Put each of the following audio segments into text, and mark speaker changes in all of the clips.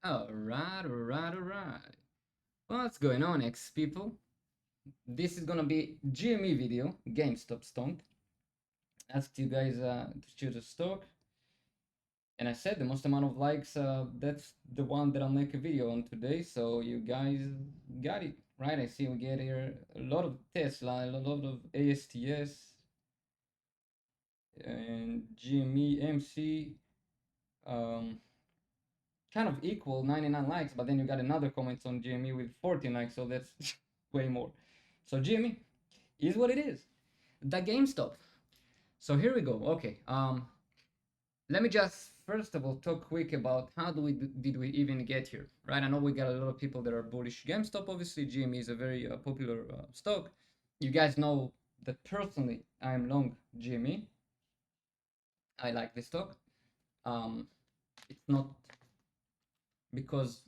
Speaker 1: Alright. What's going on, X people? This is gonna be GME video, GameStop stock. Asked you guys to choose a stock, and I said the most amount of likes, that's the one that I'll make a video on today. So you guys got it, right? I see we get here a lot of Tesla, a lot of ASTS, and GME, MC. Um, Kind of equal 99 likes, but then you got another comment on GME with 14 likes, so that's way more. So GME is what it is. The GameStop. So here we go. Okay. Let me just first of all talk quick about how did we even get here, right? I know we got a lot of people that are bullish GameStop. Obviously, GME is a very popular stock. You guys know that personally I am long GME. I like this stock. It's not because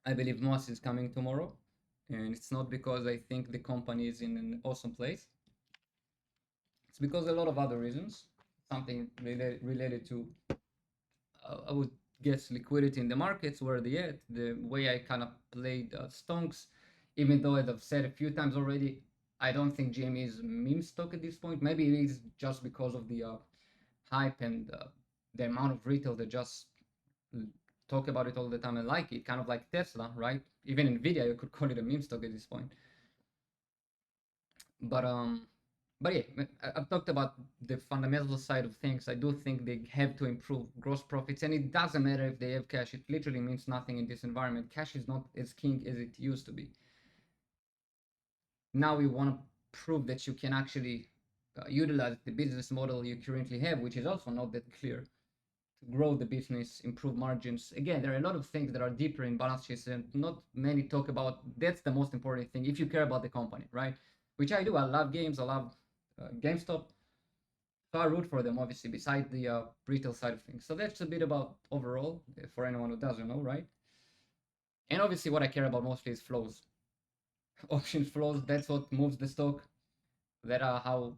Speaker 1: I believe Moss is coming tomorrow, and it's not because I think the company is in an awesome place. It's because a lot of other reasons. Something related to, I would guess, liquidity in the markets, where they at, the way I kind of played stonks. Even though, as I've said a few times already, I don't think GME is meme stock at this point. Maybe it is just because of the hype and the amount of retail that just talk about it all the time and like it, kind of like Tesla, right? Even Nvidia, you could call it a meme stock at this point. But um, but yeah, I've talked about the fundamental side of things. I do think they have to improve gross profits, and it doesn't matter if they have cash. It literally means nothing in this environment. Cash is not as king as it used to be. Now we want to prove that you can actually utilize the business model you currently have, which is also not that clear, grow the business, improve margins. Again, there are a lot of things that are deeper in balance sheets and not many talk about. That's the most important thing if you care about the company, right? Which I do. I love games. I love GameStop. So I root for them, obviously, besides the retail side of things. So that's a bit about overall for anyone who doesn't know, right? And obviously, what I care about mostly is flows, option flows. That's what moves the stock. That are how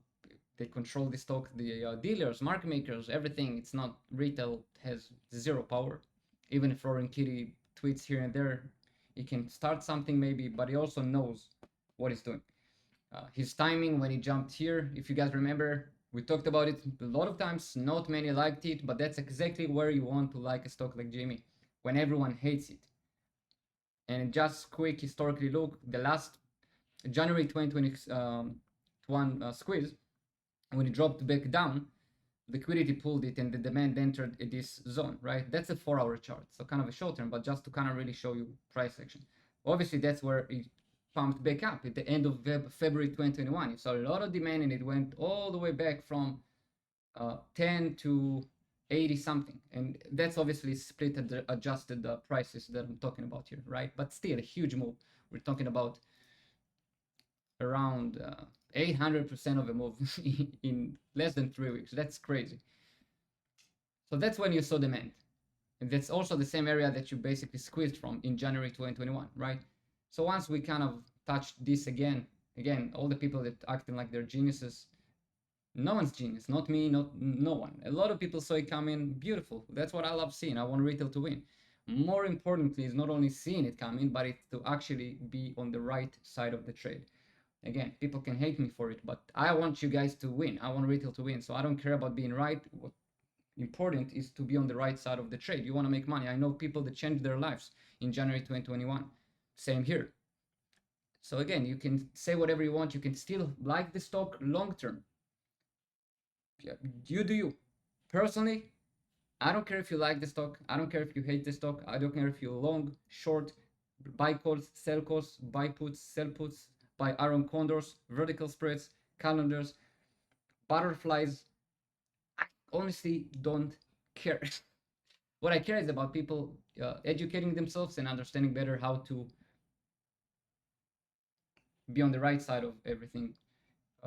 Speaker 1: they control the stock, the dealers, market makers, everything. It's not retail, has zero power. Even if Roaring Kitty tweets here and there, he can start something maybe, but he also knows what he's doing. His timing when he jumped here, if you guys remember, we talked about it a lot of times. Not many liked it, but that's exactly where you want to like a stock like GME, when everyone hates it. And just quick historically look, the last January 2021 squeeze, when it dropped back down, liquidity pulled it and the demand entered this zone, right? That's a 4-hour chart, so kind of a short term, but just to kind of really show you price action. Obviously, that's where it pumped back up at the end of February 2021. You saw a lot of demand and it went all the way back from 10 to 80 something. And that's obviously split adjusted prices that I'm talking about here, right? But still a huge move. We're talking about around 800% of a move in less than 3 weeks. That's crazy. So that's when you saw demand. And that's also the same area that you basically squeezed from in January 2021, right? So once we kind of touched this again, all the people that acting like they're geniuses, no one's genius, not me, not no one. A lot of people saw it coming, beautiful. That's what I love seeing. I want retail to win. More importantly, is not only seeing it coming, but it's to actually be on the right side of the trade. Again, people can hate me for it, but I want you guys to win. I want retail to win. So I don't care about being right. What important is to be on the right side of the trade. You want to make money. I know people that changed their lives in January 2021. Same here. So again, you can say whatever you want. You can still like the stock long term. You do you. Personally, I don't care if you like the stock. I don't care if you hate the stock. I don't care if you're long, short, buy calls, sell calls, buy puts, sell puts, buy iron condors, vertical spreads, calendars, butterflies. I honestly don't care. What I care is about people educating themselves and understanding better how to be on the right side of everything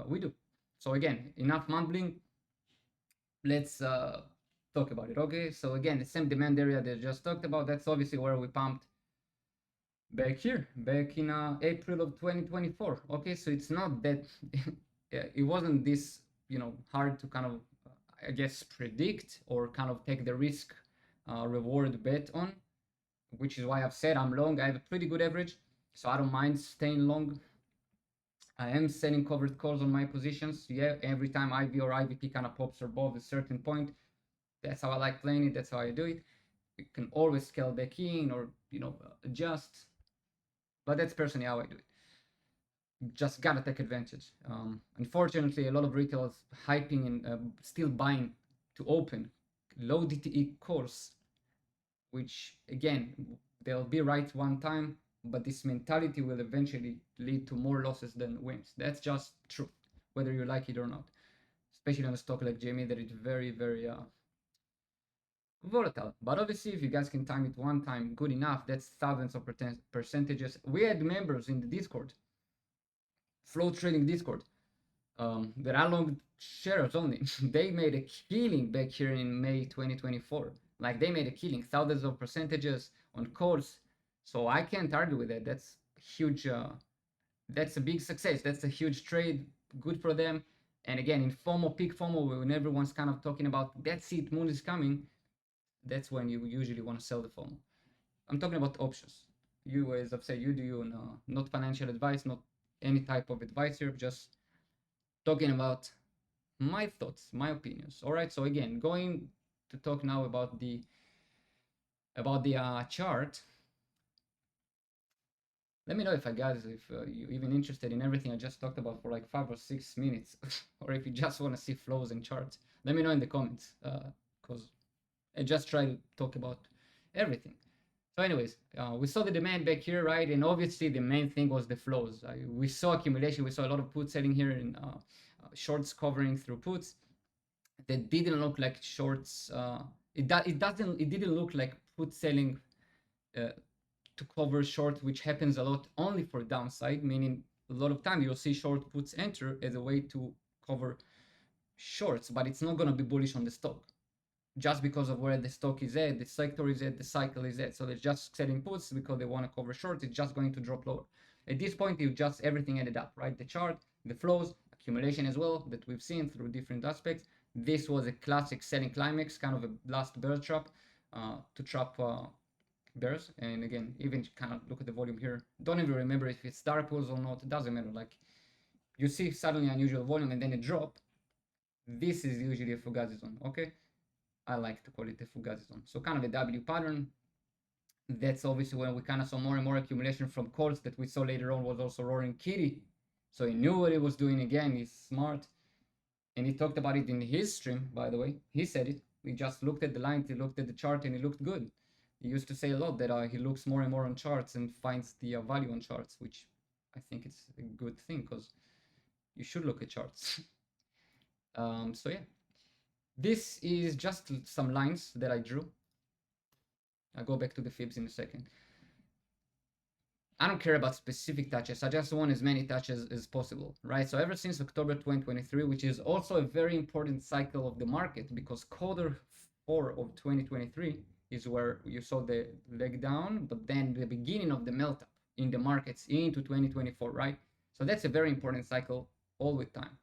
Speaker 1: we do. So again, enough mumbling. Let's talk about it. Okay. So again, the same demand area that I just talked about. That's obviously where we pumped back here, back in April of 2024. Okay. So it's not that it wasn't this hard to kind of I guess predict or kind of take the risk reward bet on. which is why I've said I'm long. I have a pretty good average, so I don't mind staying long. I am selling covered calls on my positions. Yeah, every time IV or IVP kind of pops above a certain point, that's how I like playing it. That's how I do it. You can always scale back in or adjust, but that's personally how I do it. Just gotta take advantage. Unfortunately, a lot of retailers hyping and still buying to open low DTE calls, which again they'll be right one time, but this mentality will eventually lead to more losses than wins. That's just truth, whether you like it or not. Especially on a stock like GME that is very, very volatile. But obviously, if you guys can time it one time good enough, that's thousands of percentages. We had members in the Discord, flow trading Discord, that are long shares only. They made a killing back here in May 2024. Like they made a killing, thousands of percentages on calls. So I can't argue with that. That's huge. That's a big success. That's a huge trade. Good for them. And again, in FOMO, peak FOMO, when everyone's kind of talking about that's it, moon is coming, that's when you usually want to sell the FOMO. I'm talking about options. You, as I've said, you do you, not financial advice, not any type of advice here, just talking about my thoughts, my opinions. All right. So again, going to talk now about the chart. Let me know if you're even interested in everything I just talked about for like 5 or 6 minutes, or if you just want to see flows and charts. Let me know in the comments, because I just try to talk about everything. So anyways, we saw the demand back here, right? And obviously the main thing was the flows. We saw accumulation. We saw a lot of put selling here and shorts covering through puts. That didn't look like shorts. It didn't look like put selling to cover short, which happens a lot only for downside, meaning a lot of time you'll see short puts enter as a way to cover shorts, but it's not going to be bullish on the stock just because of where the stock is at, the sector is at, the cycle is at. So they're just selling puts because they want to cover shorts. It's just going to drop lower. At this point, you just everything added up, right? The chart, the flows, accumulation as well that we've seen through different aspects. This was a classic selling climax, kind of a last bear trap to trap bears. And again, even kind of look at the volume here. Don't even remember if it's dark pools or not. It doesn't matter. Like you see suddenly unusual volume and then a drop. This is usually a Fugazi zone. Okay. I like to call it a Fugazi zone. So kind of a W pattern. That's obviously when we kind of saw more and more accumulation from calls that we saw later on was also Roaring Kitty. So he knew what he was doing again. He's smart. And he talked about it in his stream, by the way. He said it. He just looked at the lines, he looked at the chart, and he looked good. He used to say a lot that he looks more and more on charts and finds the value on charts, which I think it's a good thing because you should look at charts. So yeah. This is just some lines that I drew. I'll go back to the fibs in a second. I don't care about specific touches. I just want as many touches as possible, right? So ever since October 2023, which is also a very important cycle of the market because Q4 of 2023 is where you saw the leg down, but then the beginning of the melt up in the markets into 2024, right? So that's a very important cycle all the time.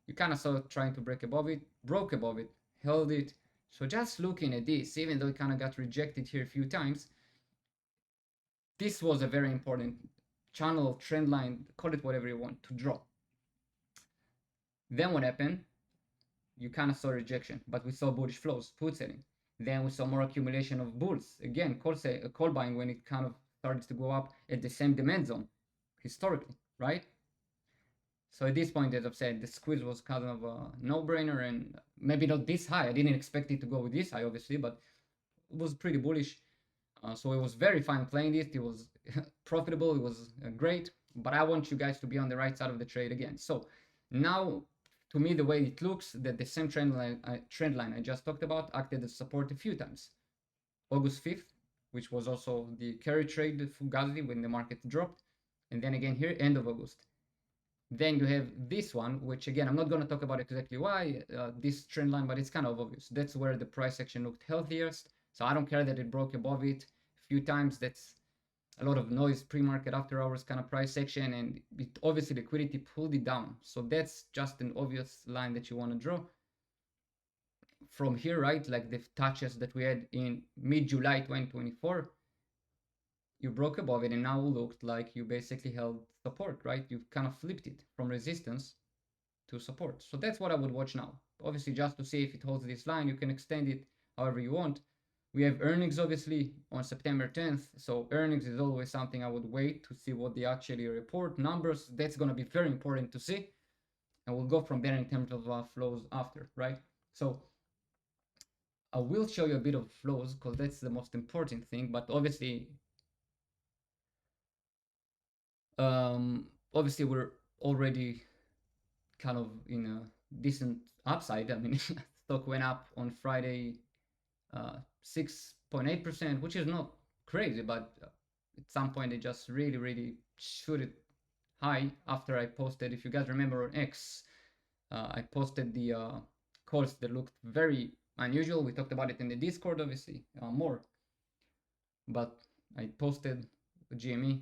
Speaker 1: You kind of saw it trying to break above it, broke above it, held it. So just looking at this, even though it kind of got rejected here a few times, this was a very important channel, trend line, call it whatever you want, to draw. Then what happened? You kind of saw rejection, but we saw bullish flows, put selling. Then we saw more accumulation of bulls. Again, call buying when it kind of started to go up at the same demand zone historically, right? So at this point, as I've said, the squeeze was kind of a no-brainer and maybe not this high. I didn't expect it to go this high, obviously, but it was pretty bullish. So it was very fun playing it. It was profitable. It was great. But I want you guys to be on the right side of the trade again. So now, to me, the way it looks, that the same trend line I just talked about acted as support a few times. August 5th, which was also the carry trade Fugazi when the market dropped. And then again here, end of August. Then you have this one, which again, I'm not going to talk about exactly why, this trend line, but it's kind of obvious. That's where the price action looked healthiest. So I don't care that it broke above it a few times. That's a lot of noise, pre-market, after hours kind of price action, and it, obviously liquidity pulled it down. So that's just an obvious line that you want to draw. From here, right, like the touches that we had in mid-July 2024, you broke above it and now looked like you basically held support, right? You've kind of flipped it from resistance to support. So that's what I would watch now. Obviously, just to see if it holds this line, you can extend it however you want. We have earnings obviously on September 10th. So earnings is always something I would wait to see what they actually report. Numbers, that's going to be very important to see. And we'll go from there in terms of flows after, right? So I will show you a bit of flows because that's the most important thing. But obviously we're already kind of in a decent upside. I mean, stock went up on Friday 6.8%, which is not crazy, but at some point it just really, really shoot it high after I posted. If you guys remember on X, I posted the calls that looked very unusual. We talked about it in the Discord, obviously, more. But I posted GME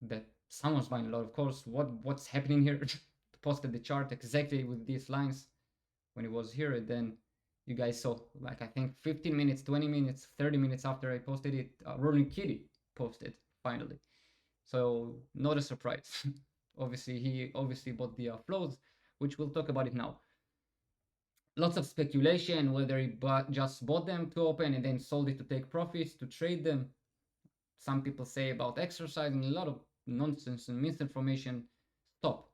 Speaker 1: that someone's buying a lot of calls. What's happening here? Posted the chart exactly with these lines when it was here, and then you guys saw, like, I think 15 minutes, 20 minutes, 30 minutes after I posted it, Rolling Kitty posted finally. So not a surprise. He obviously bought the flows, which we'll talk about it now. Lots of speculation whether he just bought them to open and then sold it to take profits, to trade them. Some people say about exercising, a lot of nonsense and misinformation. Stop.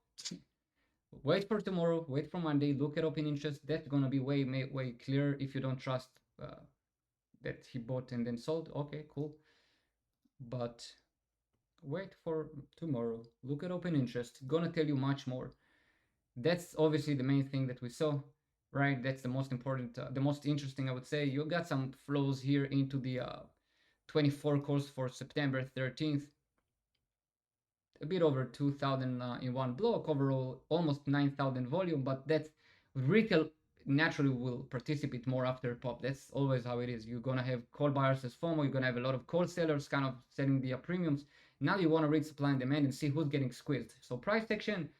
Speaker 1: Wait for tomorrow, wait for Monday, look at open interest. That's gonna be way clearer. If you don't trust that he bought and then sold, okay, cool. But wait for tomorrow, look at open interest, gonna tell you much more. That's obviously the main thing that we saw, right? That's the most important, the most interesting, I would say. You got some flows here into the 24 calls for September 13th. A bit over 2,000 in one block, overall almost 9,000 volume, but that's retail naturally will participate more after pop. That's always how it is. You're gonna have call buyers as FOMO, you're gonna have a lot of call sellers kind of selling the premiums. Now you want to read supply and demand and see who's getting squeezed. So price action,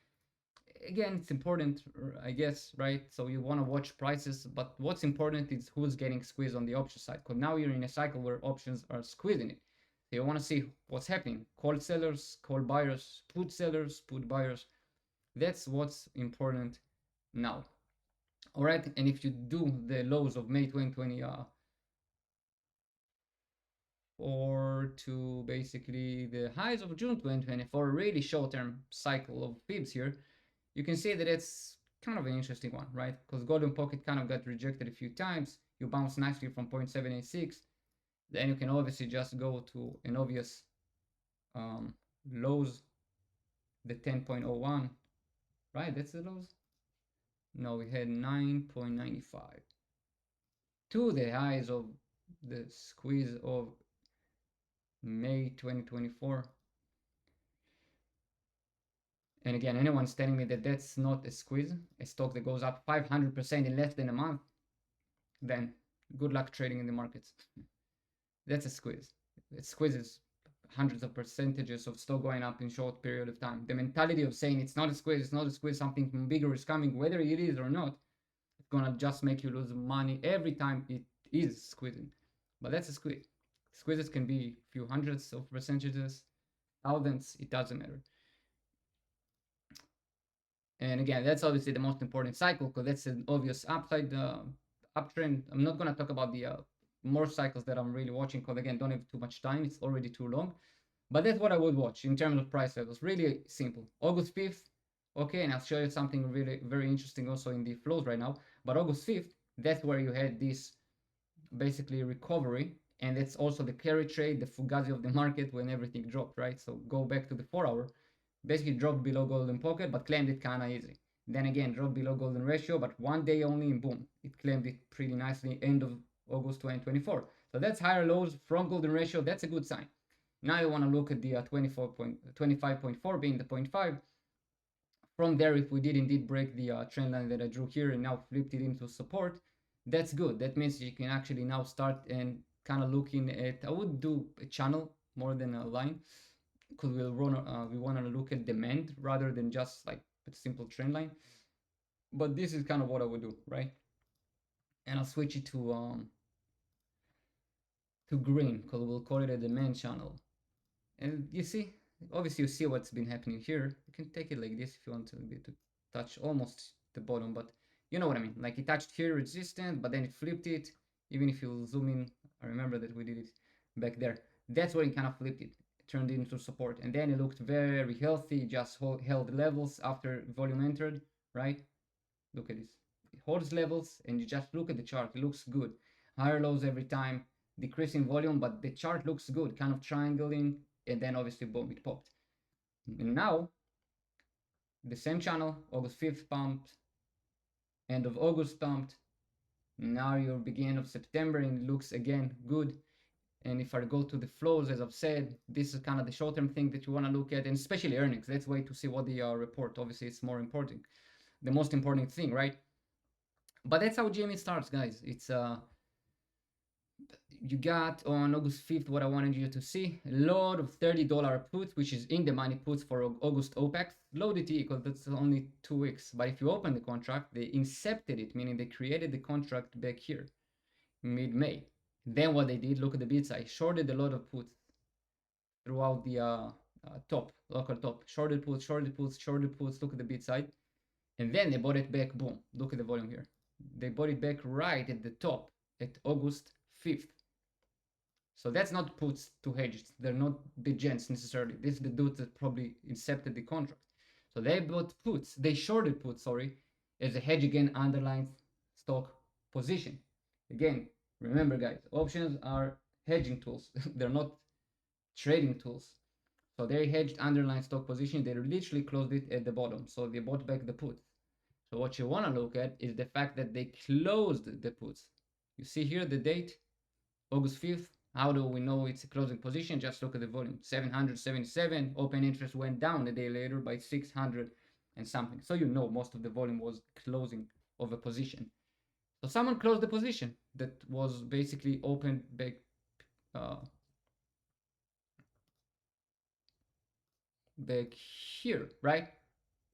Speaker 1: again, it's important, I guess, right? So you want to watch prices, but what's important is who's getting squeezed on the option side, because now you're in a cycle where options are squeezing it. You want to see what's happening. Call sellers, call buyers, put sellers, put buyers. That's what's important now. All right. And if you do the lows of May 2020 or to basically the highs of June 2020 for a really short-term cycle of fibs here, you can see that it's kind of an interesting one, right? Because golden pocket kind of got rejected a few times. You bounce nicely from 0.786. Then you can obviously just go to an obvious lows, the 10.01, right? That's the lows. No, we had 9.95 to the highs of the squeeze of May 2024. And again, anyone's telling me that that's not a squeeze, a stock that goes up 500% in less than a month, then good luck trading in the markets. That's a squeeze. It squeezes hundreds of percentages of stock going up in short period of time. The mentality of saying it's not a squeeze, it's not a squeeze, something bigger is coming, whether it is or not, it's gonna just make you lose money every time it is squeezing. But that's a squeeze. Squeezes can be a few hundreds of percentages, thousands, it doesn't matter. And again, that's obviously the most important cycle because that's an obvious upside uptrend. I'm not gonna talk about the more cycles that I'm really watching because again, don't have too much time. It's already too long. But that's what I would watch in terms of price levels. Really simple. August 5th, okay, and I'll show you something really very interesting also in the flows right now. But August 5th, that's where you had this basically recovery, and it's also the carry trade, the fugazi of the market when everything dropped, right? So go back to the 4 hour, basically dropped below golden pocket, but claimed it kind of easy. Then again, dropped below golden ratio, but one day only, and boom, it claimed it pretty nicely end of August 2024. So that's higher lows from golden ratio. That's a good sign. Now you want to look at the 25.4 being the 0.5. From there, if we did indeed break the trend line that I drew here and now flipped it into support, that's good. That means you can actually now start and kind of looking at, I would do a channel more than a line because we want to look at demand rather than just like a simple trend line. But this is kind of what I would do, right? And I'll switch it to to green, because we'll call it a demand channel. And you see, obviously you see what's been happening here. You can take it like this if you want to touch almost the bottom, but you know what I mean. Like it touched here resistant, but then it flipped it. Even if you zoom in, I remember that we did it back there. That's where it kind of flipped it, turned it into support, and then it looked very healthy. Just held levels after volume entered, right? Look at this. It holds levels, and you just look at the chart. It looks good. Higher lows every time, decreasing volume, but the chart looks good, kind of triangling, and then obviously boom, it popped. And now the same channel, August 5th pumped, end of August pumped. Now you're beginning of September and it looks again good. And if I go to the flows, as I've said, this is kind of the short-term thing that you want to look at, and especially earnings. Let's wait to see what they report. Obviously, it's more important, the most important thing, right? But that's how GME starts, guys. It's you got on August 5th what I wanted you to see. A lot of $30 puts, which is in the money puts for August OPEX. Low DTE, because that's only 2 weeks. But if you open the contract, they incepted it, meaning they created the contract back here, mid-May. Then what they did, look at the bid side, shorted a lot of puts throughout the top, local top. Shorted puts, shorted puts, shorted puts, look at the bid side. And then they bought it back, boom, look at the volume here. They bought it back right at the top at August 5th. So that's not puts to hedge. They're not the gents necessarily. This is the dudes that probably incepted the contract. So they bought puts, they shorted puts, sorry, as a hedge again underlying stock position. Again, remember guys, options are hedging tools. They're not trading tools. So they hedged underlying stock position. They literally closed it at the bottom. So they bought back the puts. So what you want to look at is the fact that they closed the puts. You see here the date, August 5th. How do we know it's a closing position? Just look at the volume, 777. Open interest went down a day later by 600 and something. So you know most of the volume was closing of a position. So someone closed the position that was basically open back back here, right?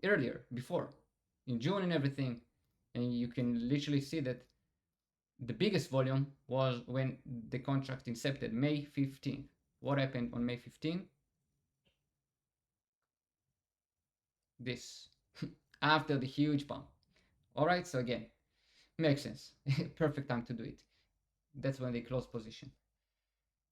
Speaker 1: Earlier, before, in June and everything. And you can literally see that the biggest volume was when the contract incepted, May 15th. What happened on May 15th? This, after the huge pump. All right, so again, makes sense. Perfect time to do it. That's when they close position.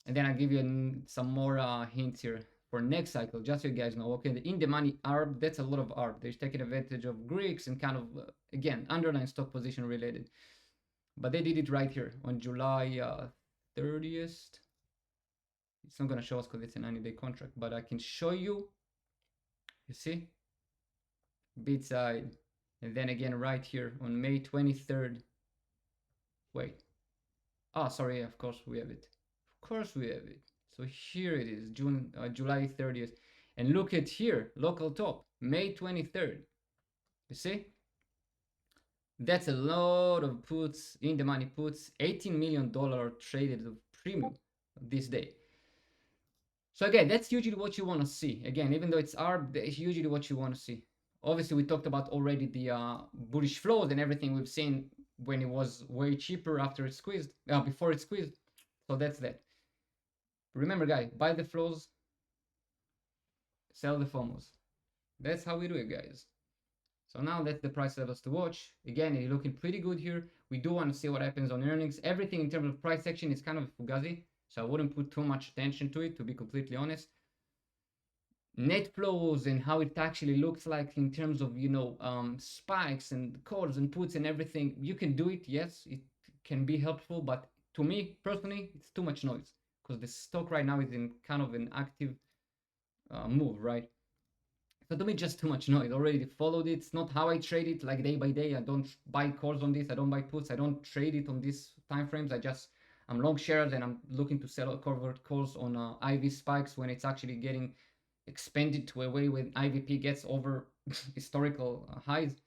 Speaker 1: And then I'll give you some more hints here for next cycle, just so you guys know. Okay, the in the money ARB, that's a lot of ARB. They're taking advantage of Greeks and kind of, again, underlying stock position related. But they did it right here on July 30th. It's not going to show us because it's a 90-day contract, but I can show you. You see? Bid side. And then again right here on May 23rd. Wait. Oh, sorry, of course we have it. Of course we have it. So here it is, July 30th. And look at here, local top, May 23rd. You see? That's a lot of puts, in the money puts, $18 million traded of premium this day. So again, that's usually what you want to see. Again, even though it's ARB, it's usually what you want to see. Obviously, we talked about already the bullish flows and everything we've seen when it was way cheaper after it squeezed, before it squeezed. So that's that. Remember, guys, buy the flows, sell the FOMOs. That's how we do it, guys. So now that's the price levels to watch. Again, it's looking pretty good here. We do want to see what happens on earnings. Everything in terms of price action is kind of fugazi, so I wouldn't put too much attention to it, to be completely honest. Net flows and how it actually looks like in terms of, spikes and calls and puts and everything. You can do it, yes, it can be helpful, but to me personally, it's too much noise because the stock right now is in kind of an active move, right? So to me, just too much noise. Already followed it. It's not how I trade it, like day by day. I don't buy calls on this. I don't buy puts. I don't trade it on these time frames. I'm long shares and I'm looking to sell covered calls on IV spikes when it's actually getting expanded to a way when IVP gets over historical highs.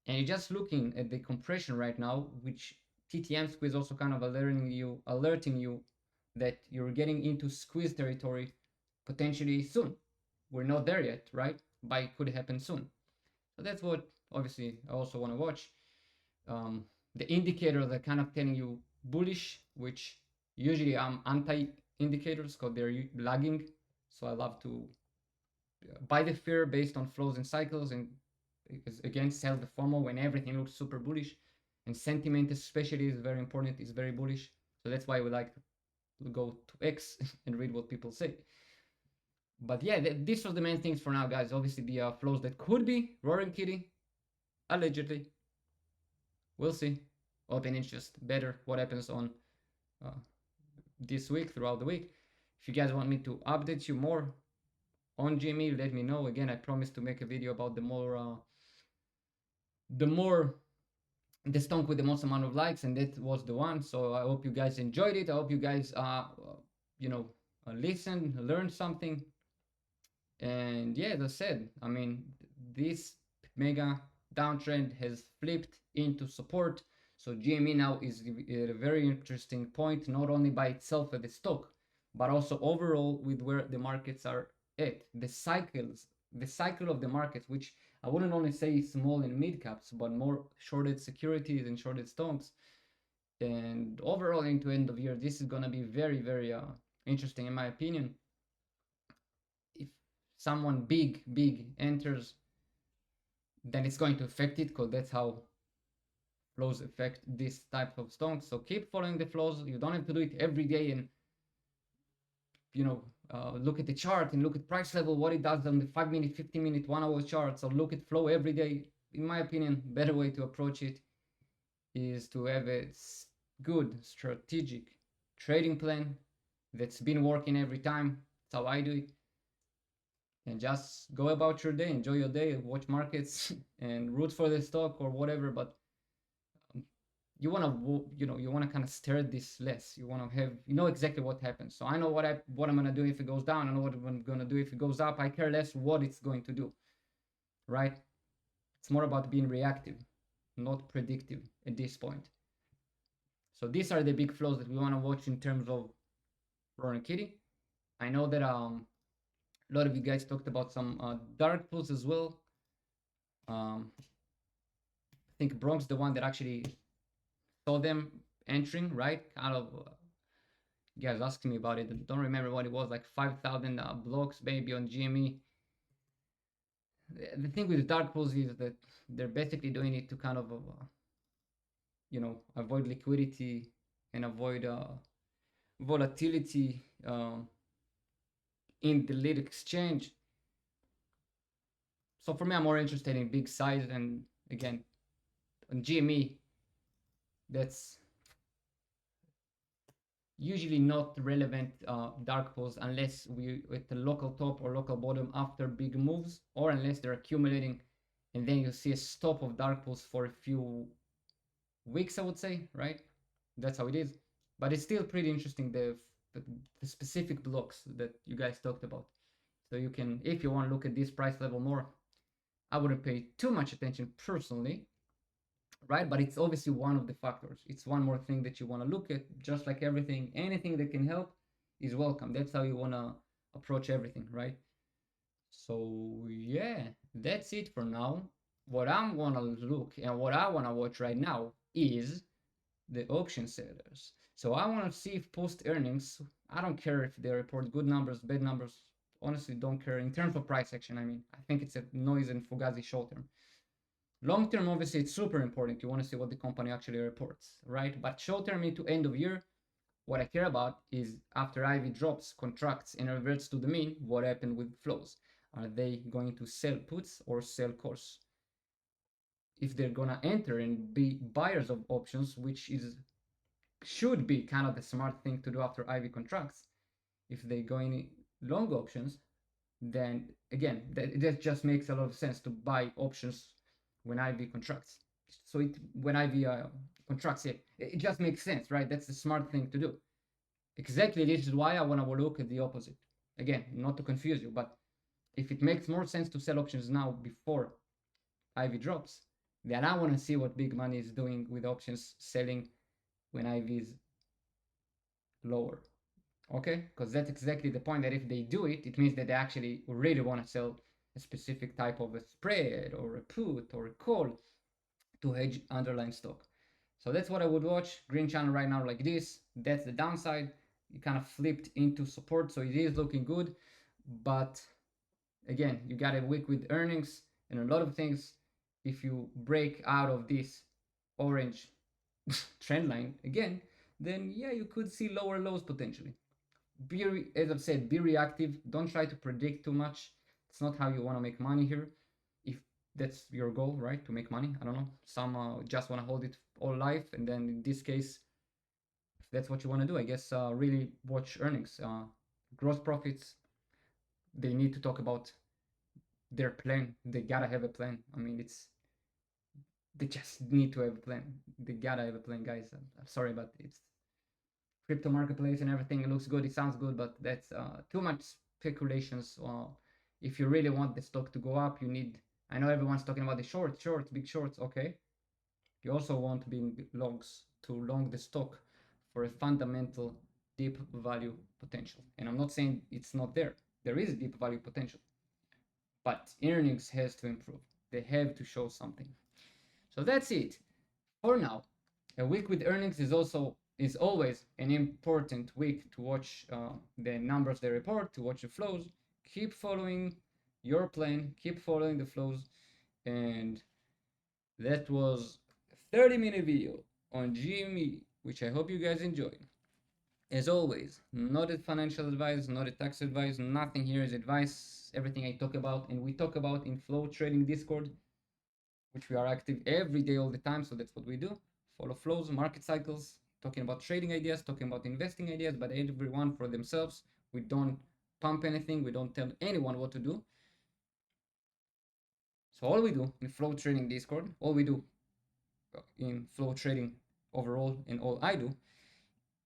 Speaker 1: And you're just looking at the compression right now, which TTM squeeze also kind of alerting you that you're getting into squeeze territory potentially soon. We're not there yet, right? But it could happen soon. So that's what obviously I also want to watch. The indicators are kind of telling you bullish, which Usually I'm anti indicators because they're lagging, so I love to buy the fear based on flows and cycles, and again sell the FOMO when everything looks super bullish, and sentiment especially is very important, is very bullish. So that's why we like to go to X and read what people say. But yeah, these are the main things for now, guys. Obviously, the flows that could be roaring kitty, allegedly. We'll see. Open it's just better what happens on uh, this week, throughout the week. If you guys want me to update you more on GME, let me know. Again, I promise to make a video about the more the stonk with the most amount of likes, and that was the one. So I hope you guys enjoyed it. I hope you guys you know listen, learn something. And yeah, as I said, I mean, this mega downtrend has flipped into support. So GME now is at a very interesting point, not only by itself as a stock, but also overall with where the markets are at. The cycle of the markets, which I wouldn't only say small and mid caps, but more shorted securities and shorted stocks. And overall into end of year, this is gonna be very, very interesting in my opinion. If someone big enters, then it's going to affect it, because that's how flows affect this type of stocks. So keep following the flows. You don't have to do it every day and look at the chart and look at price level, what it does on the 5-minute, 15-minute, 1 hour chart. So look at flow every day. In my opinion, better way to approach it is to have a good strategic trading plan that's been working every time. That's how I do it. And just go about your day, enjoy your day, watch markets, and root for the stock or whatever. But you want to, you want to kind of stare at this less. You want to have, exactly what happens. So I know what I'm gonna do if it goes down. I know what I'm gonna do if it goes up. I care less what it's going to do, right? It's more about being reactive, not predictive at this point. So these are the big flows that we want to watch in terms of Roaring Kitty. I know that a lot of you guys talked about some dark pools as well. I think Bronx, the one that actually saw them entering, right? Kind of, you guys asking me about it. I don't remember what it was, like 5,000 blocks maybe on GME. The thing with dark pools is that they're basically doing it to kind of, avoid liquidity and avoid volatility in the lead exchange. So for me, I'm more interested in big size, and again, on GME, that's usually not relevant dark pools unless we at the local top or local bottom after big moves, or unless they're accumulating, and then you see a stop of dark pools for a few weeks, I would say, right? That's how it is. But it's still pretty interesting, the specific blocks that you guys talked about. So you can, if you want to look at this price level more, I wouldn't pay too much attention personally, right? But it's obviously one of the factors. It's one more thing that you want to look at. Just like everything, anything that can help is welcome. That's how you want to approach everything, right? So yeah, that's it for now. What I'm gonna look and what I want to watch right now is the option sellers. So I want to see if post earnings, I don't care if they report good numbers, bad numbers. Honestly, don't care in terms of price action. I mean, I think it's a noise and fugazi short term. Long term, obviously, it's super important. You want to see what the company actually reports, right? But short term into end of year, what I care about is after Ivy drops, contracts, and reverts to the mean, what happened with flows? Are they going to sell puts or sell calls? If they're gonna enter and be buyers of options, which should be kind of the smart thing to do after Ivy contracts, if they go in long options, then again, that just makes a lot of sense to buy options when Ivy contracts. So when Ivy contracts, it just makes sense, right? That's the smart thing to do. Exactly, this is why I want to look at the opposite. Again, not to confuse you, but if it makes more sense to sell options now before Ivy drops, then I want to see what big money is doing with options selling when Ivy is lower. Okay, because that's exactly the point, that if they do it, it means that they actually really want to sell a specific type of a spread or a put or a call to hedge underlying stock. So that's what I would watch. Green channel right now like this. That's the downside. It kind of flipped into support, so it is looking good. But again, you got a week with earnings and a lot of things. If you break out of this orange trend line again, then yeah, you could see lower lows potentially. As I've said, be reactive. Don't try to predict too much. It's not how you want to make money here. If that's your goal, right, to make money, I don't know. Some just want to hold it all life, and then in this case, if that's what you want to do, I guess really watch earnings, gross profits. They need to talk about their plan. They gotta have a plan. I mean, they just need to have a plan. They gotta have a plan, guys. I'm sorry, but it's crypto marketplace and everything. It looks good. It sounds good, but that's too much speculations. If you really want the stock to go up, you need. I know everyone's talking about the shorts, big shorts. Okay, you also want being longs to long the stock for a fundamental deep value potential. And I'm not saying it's not there. There is deep value potential, but earnings has to improve. They have to show something. So that's it for now. A week with earnings is always an important week to watch the numbers they report, to watch the flows. Keep following your plan, keep following the flows, and that was a 30-minute video on GME, which I hope you guys enjoyed. As always, not a financial advice, not a tax advice, nothing here is advice. Everything I talk about and we talk about in Flow Trading Discord, which we are active every day all the time, so that's what we do. Follow flows, market cycles, talking about trading ideas, talking about investing ideas, but everyone for themselves. We don't pump anything, we don't tell anyone what to do. So all we do in Flow Trading Discord, all we do in Flow Trading overall, and all I do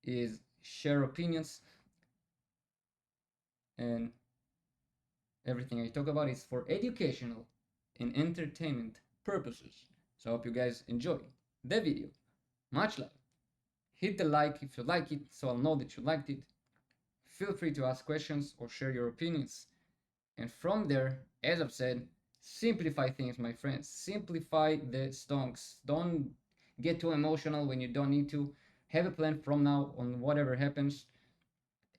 Speaker 1: is share opinions, and everything I talk about is for educational and entertainment purposes. So I hope you guys enjoy the video. Much love. Hit the like if you like it, so I'll know that you liked it. Feel free to ask questions or share your opinions. And from there, as I've said, simplify things, my friends. Simplify the stonks. Don't get too emotional when you don't need to. Have a plan from now on whatever happens,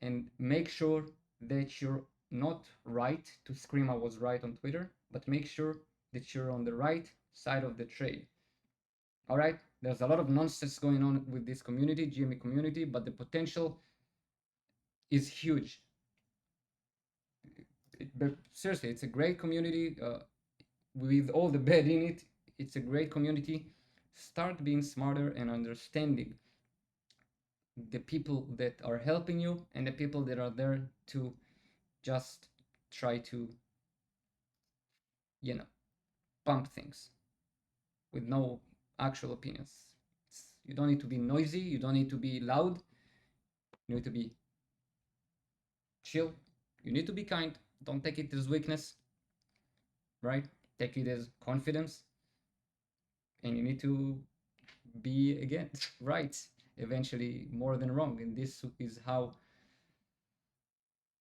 Speaker 1: and make sure that you're not right to scream I was right on Twitter, but make sure that you're on the right side of the trade. All right, there's a lot of nonsense going on with this community, GME community, but the potential is huge. But seriously, it's a great community with all the bad in it. It's a great community. Start being smarter and understanding the people that are helping you and the people that are there to just try to, pump things with no actual opinions. You don't need to be noisy, you don't need to be loud, you need to be chill, you need to be kind. Don't take it as weakness, right? Take it as confidence, and you need to be, again, right, eventually, more than wrong. And this is how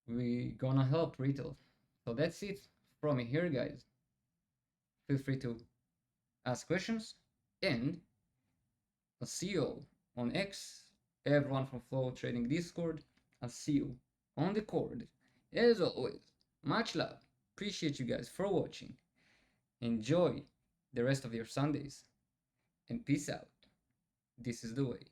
Speaker 1: we gonna help retail. So that's it from me here, guys. Feel free to ask questions, and I'll see you all on X, everyone from Flow Trading Discord. I'll see you on the cord. As always, much love. Appreciate you guys for watching. Enjoy the rest of your Sundays, and peace out. This is the way.